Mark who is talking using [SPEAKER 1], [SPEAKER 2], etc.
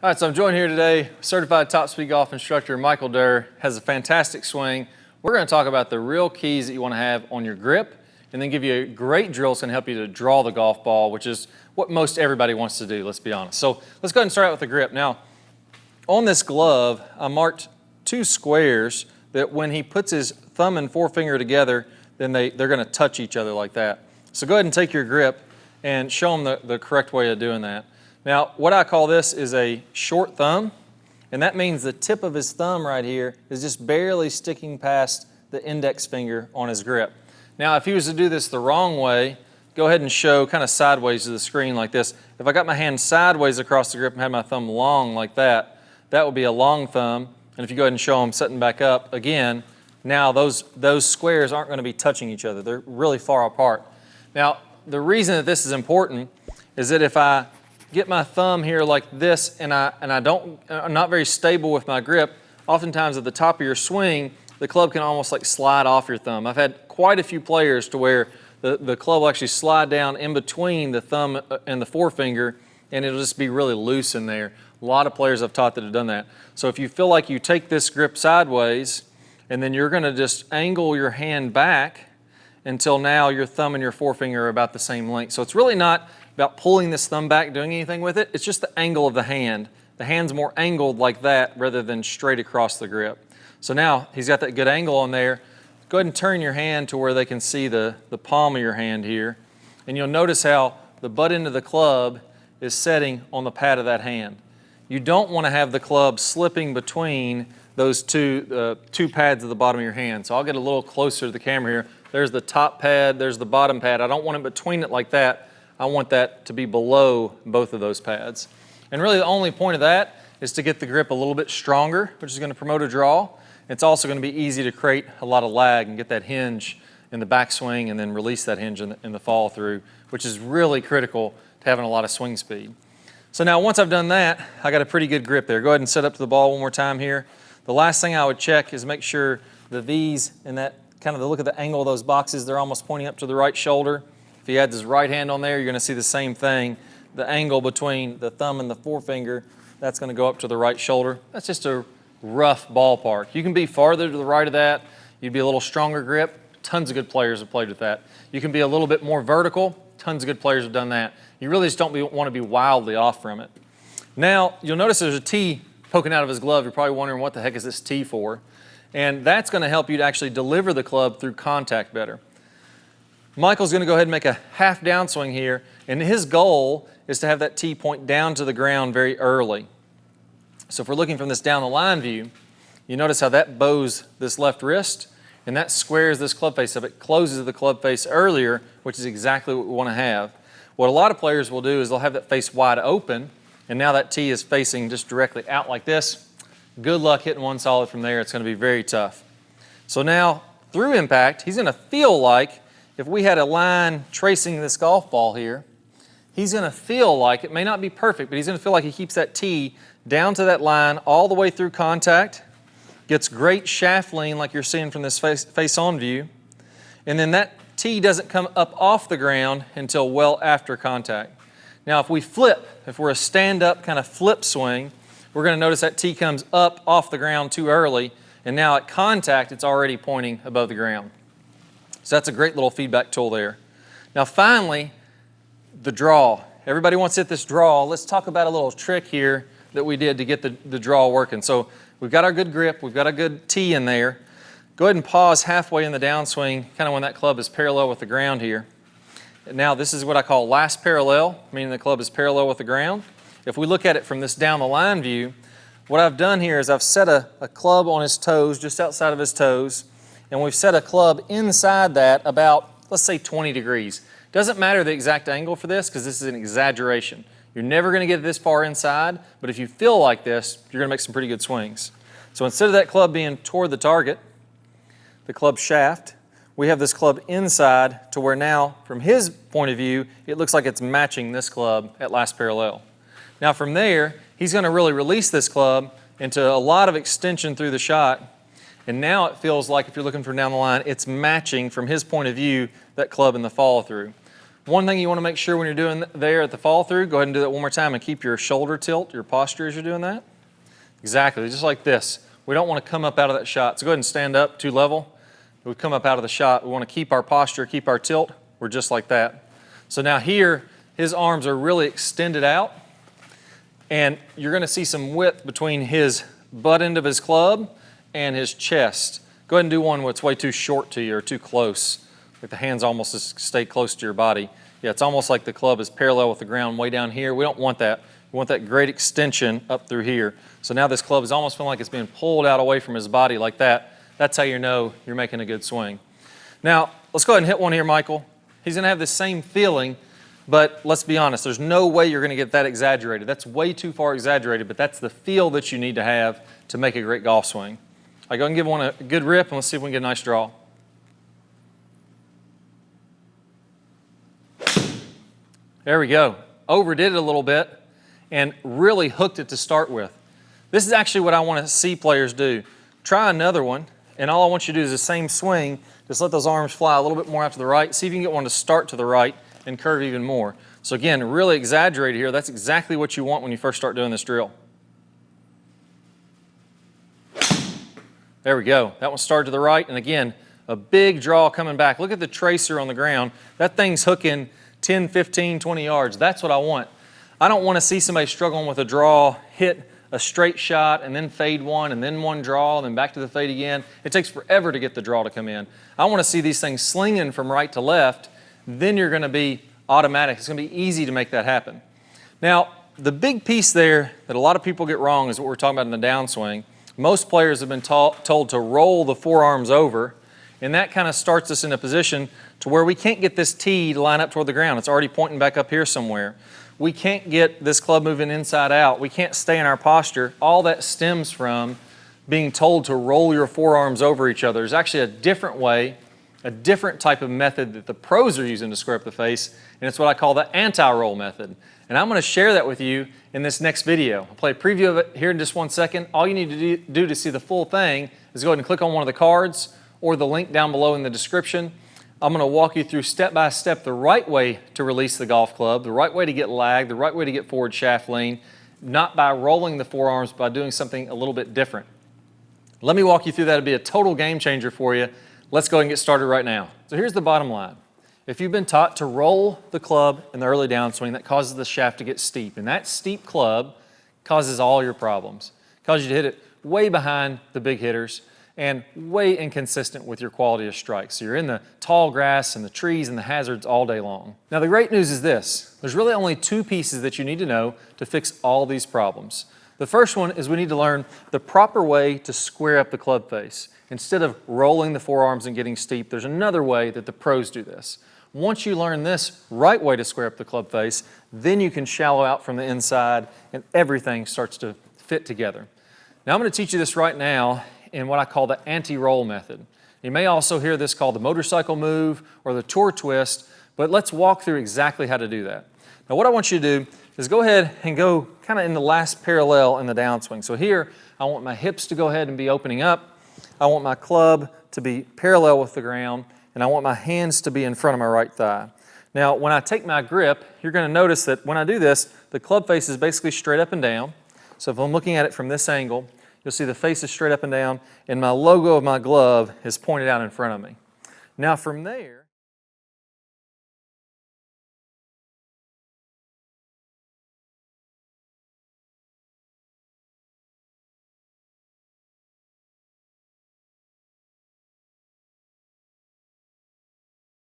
[SPEAKER 1] All right, so I'm joined here today, certified top speed golf instructor Michael Durr. Has a fantastic swing. We're going to talk about the real keys that you want to have on your grip, and then give you a great drill that's going to help you to draw the golf ball, which is what most everybody wants to do, let's be honest. So let's go ahead and start out with the grip. Now, on this glove, I marked two squares that when he puts his thumb and forefinger together, then they're going to touch each other like that. So go ahead and take your grip and show them the correct way of doing that. Now, what I call this is a short thumb, and that means the tip of his thumb right here is just barely sticking past the index finger on his grip. Now, if he was to do this the wrong way, go ahead and show kind of sideways to the screen like this. If I got my hand sideways across the grip and had my thumb long like that, that would be a long thumb. And if you go ahead and show them setting back up again, now those squares aren't going to be touching each other. They're really far apart. Now, the reason that this is important is that if I get my thumb here like this and I'm not very stable with my grip, oftentimes at the top of your swing, the club can almost like slide off your thumb. I've had quite a few players to where the club will actually slide down in between the thumb and the forefinger, and it'll just be really loose in there. A lot of players I've taught that have done that. So if you feel like you take this grip sideways, and then you're going to just angle your hand back until now your thumb and your forefinger are about the same length. So it's really not about pulling this thumb back, doing anything with it. It's just the angle of the hand. The hand's more angled like that rather than straight across the grip. So now he's got that good angle on there. Go ahead and turn your hand to where they can see the palm of your hand here. And you'll notice how the butt end of the club is setting on the pad of that hand. You don't want to have the club slipping between those two pads at the bottom of your hand. So I'll get a little closer to the camera here. There's the top pad, there's the bottom pad. I don't want it between it like that. I want that to be below both of those pads. And really the only point of that is to get the grip a little bit stronger, which is going to promote a draw. It's also going to be easy to create a lot of lag and get that hinge in the backswing and then release that hinge in the fall through, which is really critical to having a lot of swing speed. So now once I've done that, I got a pretty good grip there. Go ahead and set up to the ball one more time here. The last thing I would check is make sure the V's and that kind of the look at the angle of those boxes, they're almost pointing up to the right shoulder. If he had his right hand on there, you're going to see the same thing. The angle between the thumb and the forefinger, that's going to go up to the right shoulder. That's just a rough ballpark. You can be farther to the right of that. You'd be a little stronger grip. Tons of good players have played with that. You can be a little bit more vertical. Tons of good players have done that. You really just don't want to be wildly off from it. Now, you'll notice there's a T poking out of his glove. You're probably wondering what the heck is this T for? And that's going to help you to actually deliver the club through contact better. Michael's going to go ahead and make a half downswing here, and his goal is to have that tee point down to the ground very early. So if we're looking from this down the line view, you notice how that bows this left wrist, and that squares this club face up. It closes the club face earlier, which is exactly what we want to have. What a lot of players will do is they'll have that face wide open, and now that tee is facing just directly out like this. Good luck hitting one solid from there. It's going to be very tough. So now, through impact, he's going to feel like if we had a line tracing this golf ball here, he's going to feel like, it may not be perfect, but he's going to feel like he keeps that tee down to that line all the way through contact, gets great shaft lean like you're seeing from this face-on view, and then that tee doesn't come up off the ground until well after contact. Now if we flip, if we're a stand-up kind of flip swing, we're going to notice that tee comes up off the ground too early, and now at contact it's already pointing above the ground. So that's a great little feedback tool there. Now finally, the draw. Everybody wants to hit this draw. Let's talk about a little trick here that we did to get the draw working. So we've got our good grip, we've got a good tee in there. Go ahead and pause halfway in the downswing, kind of when that club is parallel with the ground here. And now this is what I call last parallel, meaning the club is parallel with the ground. If we look at it from this down the line view, what I've done here is I've set a club on his toes, just outside of his toes, and we've set a club inside that about, let's say 20 degrees. Doesn't matter the exact angle for this because this is an exaggeration. You're never going to get this far inside, but if you feel like this, you're going to make some pretty good swings. So instead of that club being toward the target, the club shaft, we have this club inside to where now, from his point of view, it looks like it's matching this club at last parallel. Now from there, he's going to really release this club into a lot of extension through the shot, and now it feels like, if you're looking from down the line, it's matching, from his point of view, that club in the follow-through. One thing you want to make sure when you're doing there at the follow through, go ahead and do that one more time and keep your shoulder tilt, your posture as you're doing that. Exactly, just like this. We don't want to come up out of that shot. So go ahead and stand up to level. We come up out of the shot. We want to keep our posture, keep our tilt. We're just like that. So now here, his arms are really extended out, and you're going to see some width between his butt end of his club and his chest. Go ahead and do one that's way too short to you or too close. Like the hands almost stay close to your body. Yeah, it's almost like the club is parallel with the ground way down here. We don't want that. We want that great extension up through here. So now this club is almost feeling like it's being pulled out away from his body like that. That's how you know you're making a good swing. Now, let's go ahead and hit one here, Michael. He's going to have the same feeling, but let's be honest, there's no way you're going to get that exaggerated. That's way too far exaggerated, but that's the feel that you need to have to make a great golf swing. All right, go ahead and give one a good rip, and let's see if we can get a nice draw. There we go. Overdid it a little bit and really hooked it to start with. This is actually what I want to see players do. Try another one, and all I want you to do is the same swing. Just let those arms fly a little bit more out to the right. See if you can get one to start to the right and curve even more. So again, really exaggerated here. That's exactly what you want when you first start doing this drill. There we go. That one started to the right, and again, a big draw coming back. Look at the tracer on the ground. That thing's hooking 10, 15, 20 yards. That's what I want. I don't want to see somebody struggling with a draw, hit a straight shot, and then fade one, and then one draw, and then back to the fade again. It takes forever to get the draw to come in. I want to see these things slinging from right to left. Then you're going to be automatic. It's going to be easy to make that happen. Now, the big piece there that a lot of people get wrong is what we're talking about in the downswing. Most players have been told to roll the forearms over, and that kind of starts us in a position to where we can't get this tee to line up toward the ground. It's already pointing back up here somewhere. We can't get this club moving inside out. We can't stay in our posture. All that stems from being told to roll your forearms over each other. There's actually a different way, a different type of method that the pros are using to square up the face, and it's what I call the anti-roll method. And I'm going to share that with you in this next video. I'll play a preview of it here in just 1 second. All you need to do to see the full thing is go ahead and click on one of the cards or the link down below in the description. I'm going to walk you through step by step the right way to release the golf club, the right way to get lag, the right way to get forward shaft lean, not by rolling the forearms, by doing something a little bit different. Let me walk you through that. It'll be a total game changer for you. Let's go ahead and get started right now. So here's the bottom line. If you've been taught to roll the club in the early downswing, that causes the shaft to get steep. And that steep club causes all your problems. It causes you to hit it way behind the big hitters and way inconsistent with your quality of strike. So you're in the tall grass and the trees and the hazards all day long. Now the great news is this. There's really only two pieces that you need to know to fix all these problems. The first one is we need to learn the proper way to square up the club face. Instead of rolling the forearms and getting steep, there's another way that the pros do this. Once you learn this right way to square up the club face, then you can shallow out from the inside and everything starts to fit together. Now I'm going to teach you this right now in what I call the anti-roll method. You may also hear this called the motorcycle move or the tour twist, but let's walk through exactly how to do that. Now what I want you to do is go ahead and go kind of in the last parallel in the downswing. So here, I want my hips to go ahead and be opening up. I want my club to be parallel with the ground, and I want my hands to be in front of my right thigh. Now, when I take my grip, you're going to notice that when I do this, the club face is basically straight up and down. So if I'm looking at it from this angle, you'll see the face is straight up and down, and my logo of my glove is pointed out in front of me. Now from there,